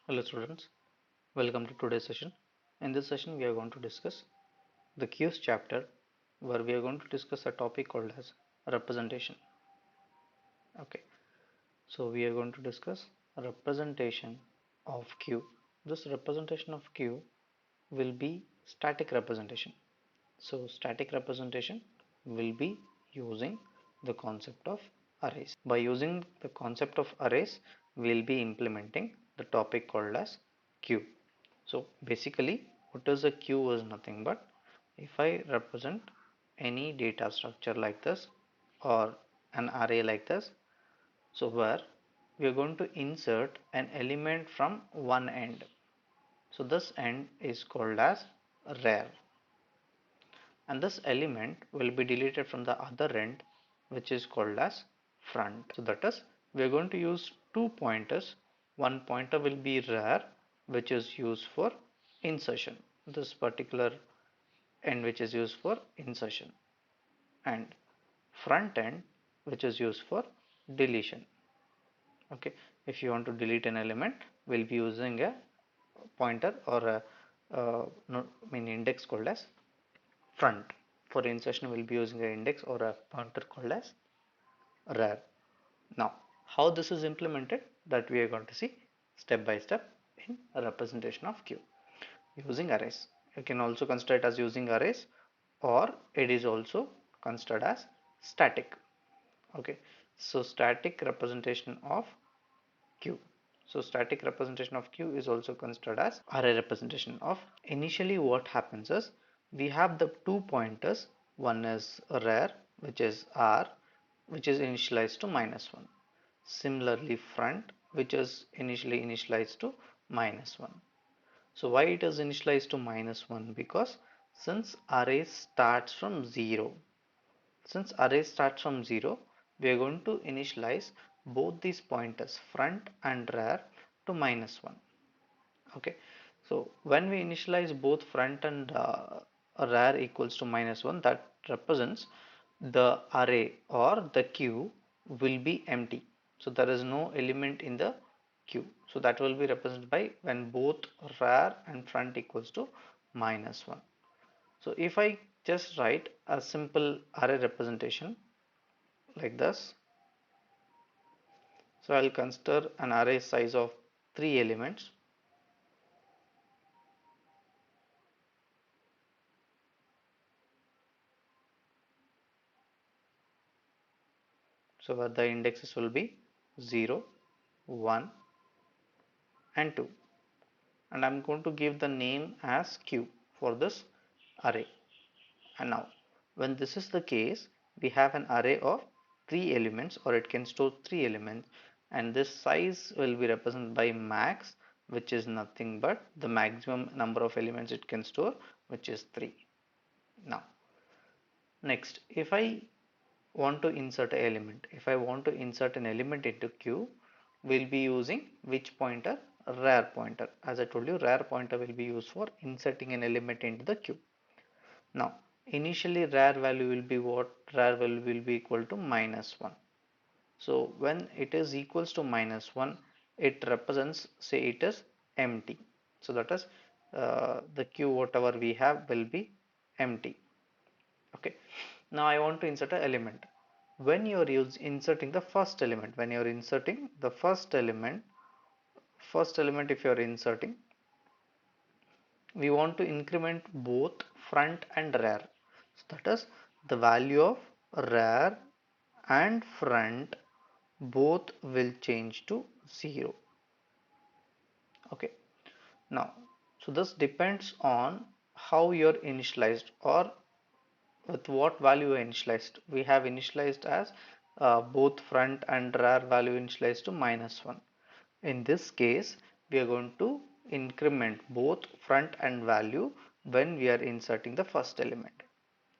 Hello students, welcome to today's session. In this session we are going to discuss the Q's chapter where we are going to discuss a topic called as representation. Okay, so we are going to discuss representation of Q. This representation of Q will be static representation. So static representation will be using the concept of arrays. By using the concept of arrays, we will be implementing the topic called as Q. So basically, what is a queue is nothing but if I represent any data structure like this or an array like this, so where we are going to insert an element from one end. So this end is called as rar, and this element will be deleted from the other end, which is called as front. So that is, we are going to use two pointers. One pointer will be rar, which is used for insertion, this particular end which is used for insertion, and front end which is used for deletion. Okay, if you want to delete an element, we'll be using a pointer or a no, index called as front. For insertion, we'll be using an index or a pointer called as rar. Now, how this is implemented, that we are going to see step by step in a representation of Q using arrays. You can also consider it as using arrays, or it is also considered as static. Okay, so static representation of Q. So static representation of Q is also considered as array representation of. Initially what happens is we have the two pointers. One is rar, which is R, which is initialized to -1. Similarly front, which is initially initialized to -1. So why it is initialized to -1? Because since array starts from 0, we are going to initialize both these pointers front and rar to -1. Okay, so when we initialize both front and rar equals to -1, that represents the array or the queue will be empty. So there is no element in the queue. So that will be represented by when both rar and front equals to -1. So if I just write a simple array representation like this, so I'll consider an array size of 3 elements. So where the indexes will be 0, 1 and 2, and I'm going to give the name as Q for this array. And now when this is the case, we have an array of 3 elements, or it can store 3 elements, and this size will be represented by max, which is nothing but the maximum number of elements it can store, which is 3. Now next, if I want to insert an element, if I want to insert an element into Q, we'll be using which pointer? Rar pointer. As I told you, rar pointer will be used for inserting an element into the Q. Now initially rar value will be what? Rar value will be equal to -1. So when it is equals to -1, it represents, say it is empty. So that is the Q whatever we have will be empty. Okay, now I want to insert an element. When you are inserting the first element, when you are inserting the first element if you are inserting, we want to increment both front and rar. So that is the value of rar and front both will change to 0. Okay, now so this depends on how you're initialized, or with what value initialized. We have initialized as both front and rar value initialized to -1. In this case, we are going to increment both front and value when we are inserting the first element.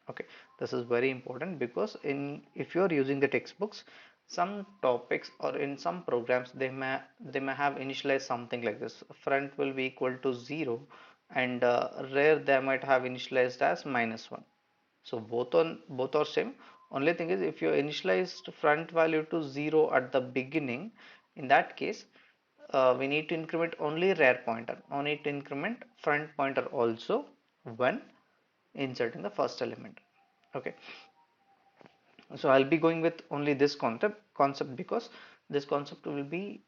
Okay, this is very important because if you are using the textbooks, some topics or in some programs they may have initialized something like this. Front will be equal to 0, and rar they might have initialized as -1. So both are same. Only thing is, if you initialized front value to 0 at the beginning, in that case we need to increment only rear pointer. No need to increment front pointer also when inserting the first element. Okay, so I'll be going with only this concept because this concept will be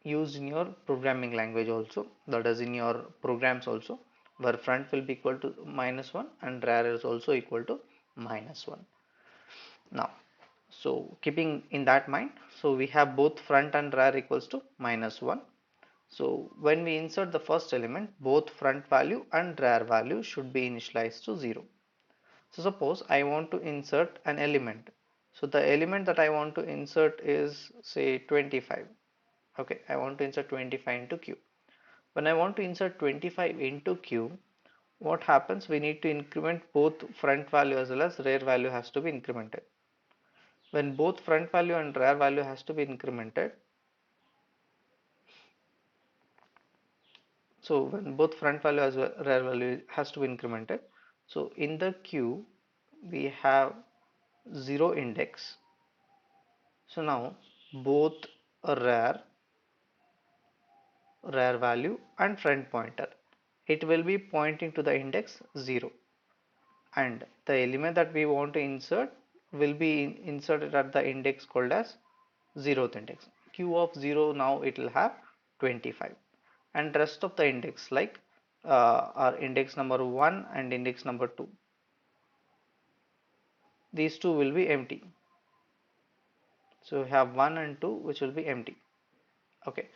used in your programming language also, that is in your programs also, where front will be equal to -1 and rear is also equal to -1. Now, so keeping in that mind, so we have both front and rear equals to -1. So when we insert the first element, both front value and rear value should be initialized to 0. So suppose I want to insert an element. So the element that I want to insert is say 25. Okay, I want to insert 25 into Q. When I want to insert 25 into Q, what happens? We need to increment both front value as well as rear value has to be incremented. When both front value and rear value has to be incremented, so when both front value as well rear value has to be incremented, so in the queue we have 0 index. So now both a rear value and front pointer, it will be pointing to the index 0, and the element that we want to insert will be inserted at the index called as 0th index. Q of 0, now it will have 25, and rest of the index like are index number 1 and index number 2, these two will be empty. So we have 1 and 2 which will be empty. Okay,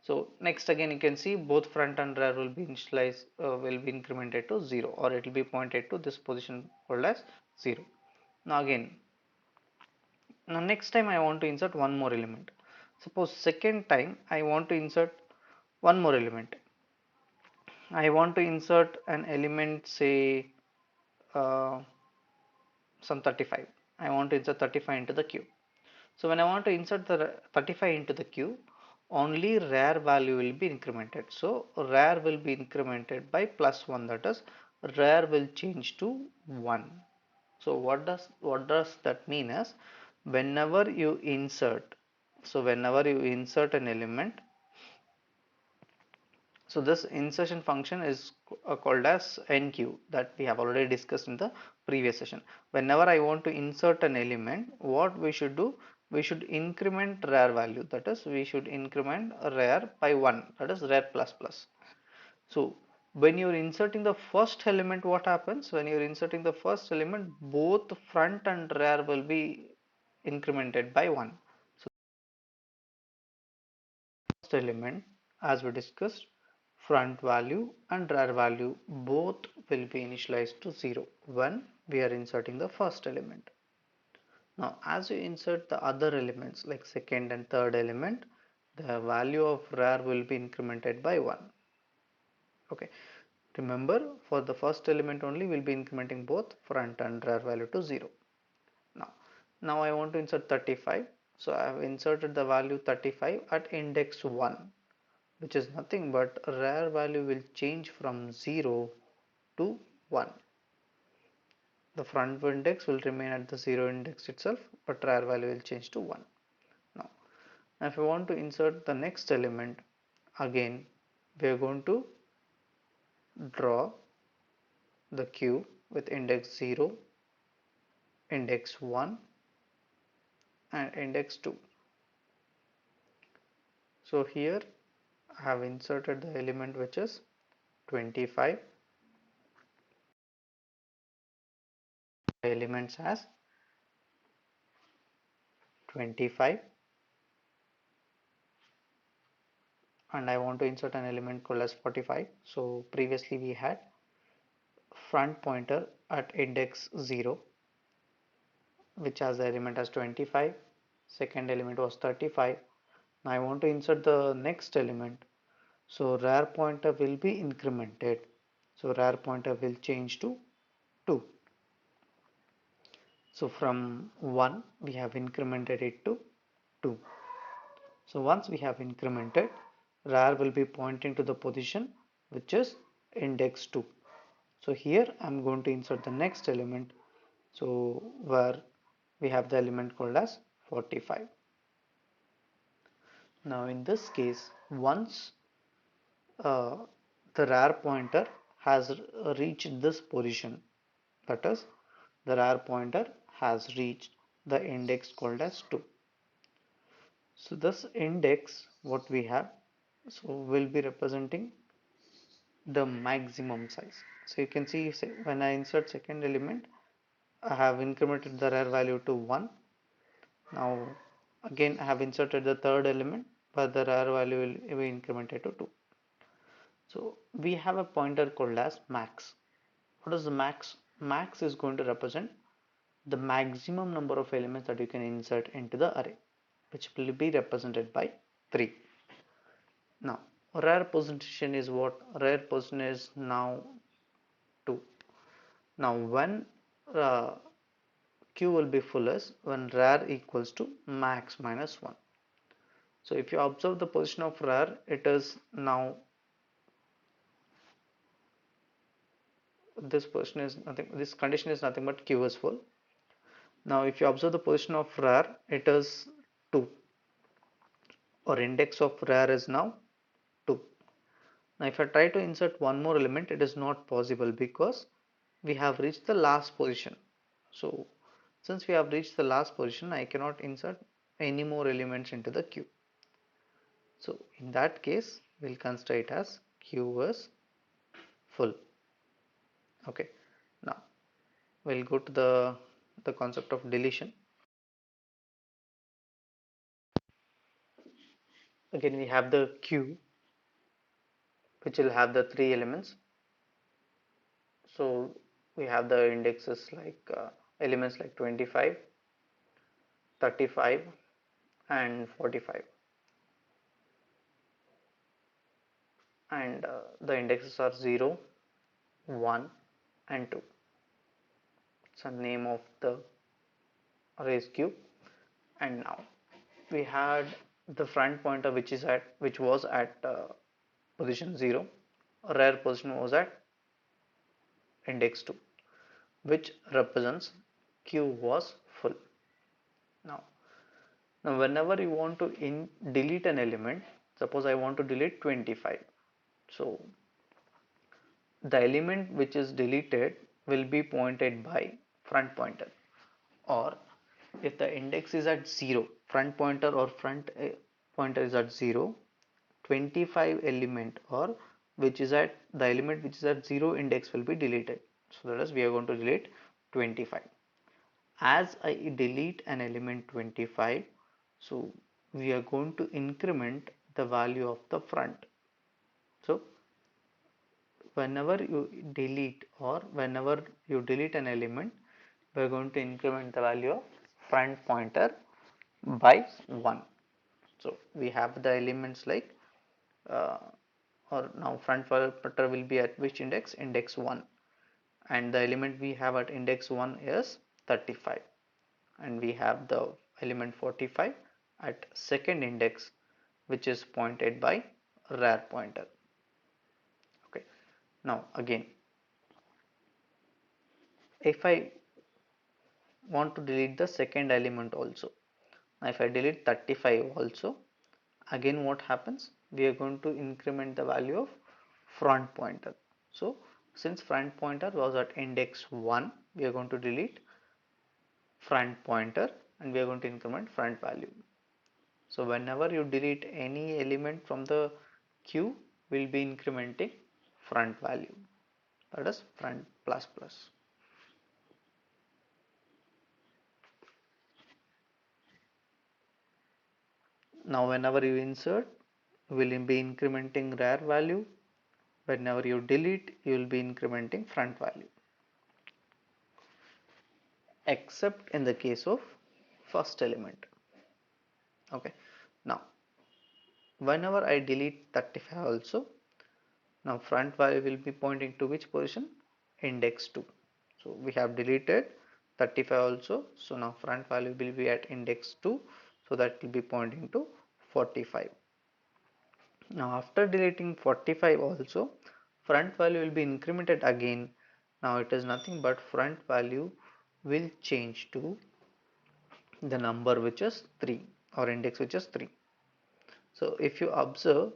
so next again you can see both front and rear will be initialized, will be incremented to 0, or it will be pointed to this position called as 0. Now again, now next time I want to insert one more element. Suppose second time I want to insert one more element. I want to insert an element, say some 35. I want to insert 35 into the queue. So when I want to insert the 35 into the queue, only rear value will be incremented. So rear will be incremented by +1, that is rear will change to 1. So what does that mean is, whenever you insert, so whenever you insert an element, so this insertion function is called as NQ, that we have already discussed in the previous session. Whenever I want to insert an element, what we should do, we should increment rear value, that is we should increment rear by 1, that is rear plus plus. So when you're inserting the first element, what happens? When you're inserting the first element, both front and rear will be incremented by 1. So first element, as we discussed, front value and rear value both will be initialized to 0 when we are inserting the first element. Now as you insert the other elements like second and third element, the value of rear will be incremented by 1. Okay, remember, for the first element only we'll be incrementing both front and rear value to 0. Now I want to insert 35, so I have inserted the value 35 at index 1, which is nothing but rear value will change from 0 to 1. The front index will remain at the 0 index itself, but rear value will change to 1. Now if I want to insert the next element, again we are going to draw the queue with index 0, index 1 and index 2. So here I have inserted the element which is 25, elements as 25, and I want to insert an element called as 45. So previously we had front pointer at index 0, which has the element as 25, second element was 35. Now I want to insert the next element, so rear pointer will be incremented, so rear pointer will change to 2. So from 1 we have incremented it to 2. So once we have incremented, rear will be pointing to the position which is index 2. So here I am going to insert the next element, so where we have the element called as 45. Now in this case, once uh, the rear pointer has reached this position, that is, the rear pointer has reached the index called as 2. So this index, what we have, so will be representing the maximum size. So you can see, say, when I insert second element, I have incremented the rear value to 1. Now again I have inserted the third element, but the rear value will be incremented to 2. So we have a pointer called as max. What is the max? Max is going to represent the maximum number of elements that you can insert into the array, which will be represented by 3. Now rear position is what? Rear position is now 2. Now when uh, q will be fullest when rear equals to max minus 1. So if you observe the position of rear, it is now, this position is nothing, this condition is nothing but q is full. Now if you observe the position of rear, it is 2, or index of rear is now 2. Now if I try to insert one more element, it is not possible because we have reached the last position. So since we have reached the last position, I cannot insert any more elements into the queue. So in that case, we'll consider it as queue is full. Okay. Now we'll go to the concept of deletion. Again, we have the queue, which will have the 3 elements. So we have the indexes like elements like 25, 35 and 45, and the indexes are 0, 1 and 2. It's the name of the arrays queue. And now we had the front pointer, which was at position 0, rear position was at index 2, which represents queue was full. Now whenever you want to delete an element, suppose I want to delete 25. So the element which is deleted will be pointed by front pointer, or if the index is at 0, front pointer or front pointer is at 0, 25 element, or which is at the element which is at 0 index will be deleted. So that is, we are going to delete 25. As I delete an element 25, so we are going to increment the value of the front. So whenever you delete, or whenever you delete an element, we are going to increment the value of front pointer by 1. So we have the elements like uh, or now front pointer will be at which index? Index 1, and the element we have at index 1 is 35, and we have the element 45 at second index, which is pointed by rear pointer. Okay. Now again, if I want to delete the second element also, now if I delete 35 also, again what happens? We are going to increment the value of front pointer. So since front pointer was at index 1, we are going to delete front pointer, and we are going to increment front value. So whenever you delete any element from the queue, we'll be incrementing front value, that is front plus plus. Now whenever you insert, we'll be incrementing rear value. Whenever you delete, you will be incrementing front value, except in the case of first element. Okay. Now whenever I delete 35 also, now front value will be pointing to which position? Index 2. So we have deleted 35 also, so now front value will be at index 2, so that will be pointing to 45. Now after deleting 45 also, front value will be incremented again. Now it is nothing but front value will change to the number which is 3, or index which is 3. So if you observe,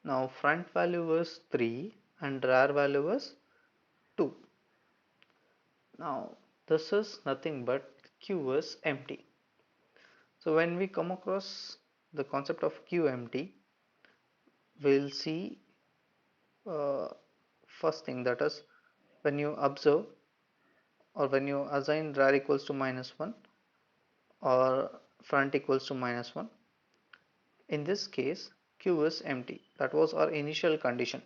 now front value was 3 and rear value was 2. Now this is nothing but queue is empty. So when we come across the concept of queue empty, we'll see uh, first thing, that is when you observe or when you assign rear equals to minus 1 or front equals to minus 1. In this case, queue is empty. That was our initial condition.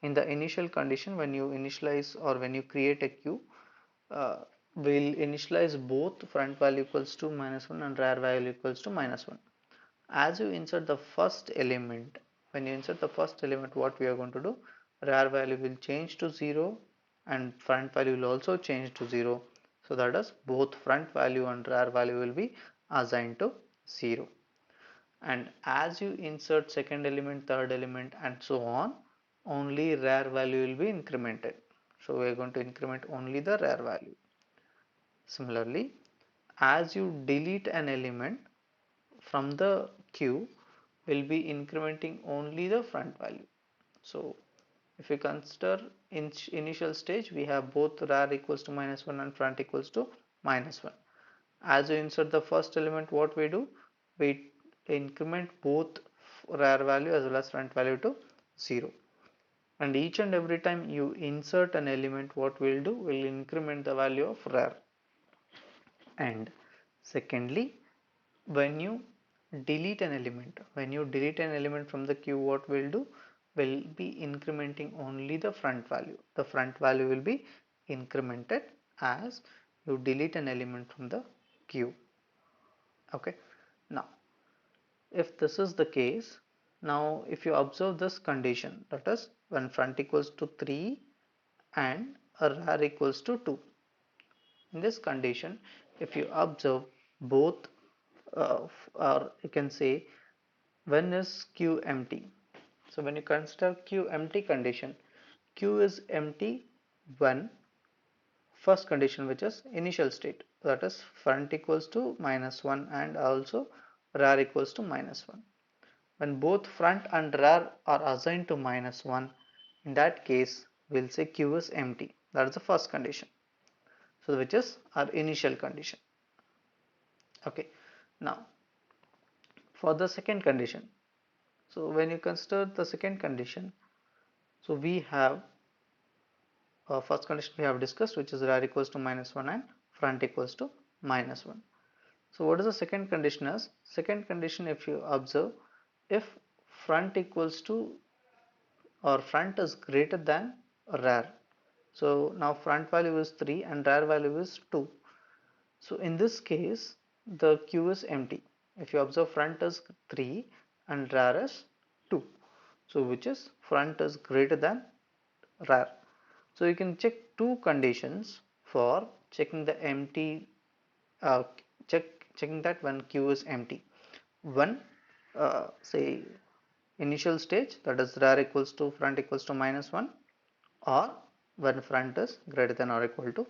In the initial condition, when you initialize or when you create a queue, we'll initialize both front value equals to minus 1 and rear value equals to minus 1. As you insert the first element, when you insert the first element, what we are going to do, rear value will change to 0 and front value will also change to 0. So that is, both front value and rear value will be assigned to 0. And as you insert second element, third element and so on, only rear value will be incremented. So we are going to increment only the rear value. Similarly, as you delete an element from the queue, will be incrementing only the front value. So if we consider in initial stage, we have both rear equals to minus 1 and front equals to minus 1. As you insert the first element, what we do, we increment both rear value as well as front value to 0. And each and every time you insert an element, what we'll do, we'll increment the value of rear. And secondly, when you delete an element, from the queue, what we'll do, will be incrementing only the front value. The front value will be incremented as you delete an element from the queue. Okay, now if this is the case, now if you observe this condition, that is when front equals to 3 and a rear equals to 2, in this condition, if you observe both, or you can say, when is queue empty? So when you consider queue empty condition, queue is empty when first condition, which is initial state, that is front equals to minus 1 and also rear equals to minus 1. When both front and rear are assigned to minus 1, in that case we'll say queue is empty. That is the first condition, so which is our initial condition. Okay, now for the second condition, so when you consider the second condition, so we have first condition we have discussed, which is rear equals to minus 1 and front equals to minus 1. So what is the second condition as? Second condition, if you observe, if front equals to or front is greater than rear. So now front value is 3 and rear value is 2. So in this case, the queue is empty. If you observe, front is 3 and rear is 2. So which is front is greater than rear. So you can check two conditions for checking the empty, uh, checking that when queue is empty. One, say initial stage, that is rear equals to front equals to minus 1, or when front is greater than or equal to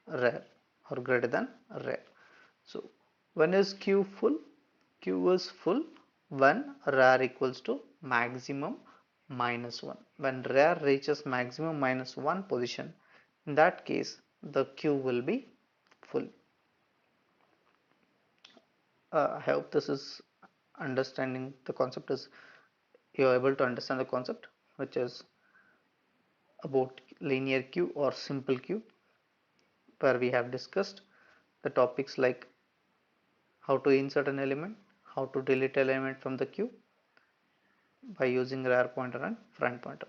rear or greater than rear. So when is queue full? Queue is full when rear equals to maximum minus 1. When rear reaches maximum minus 1 position, in that case the queue will be full. I hope this is understanding the concept, is you are able to understand the concept, which is about linear queue or simple queue, where we have discussed the topics like how to insert an element, how to delete an element from the queue by using rear pointer and front pointer.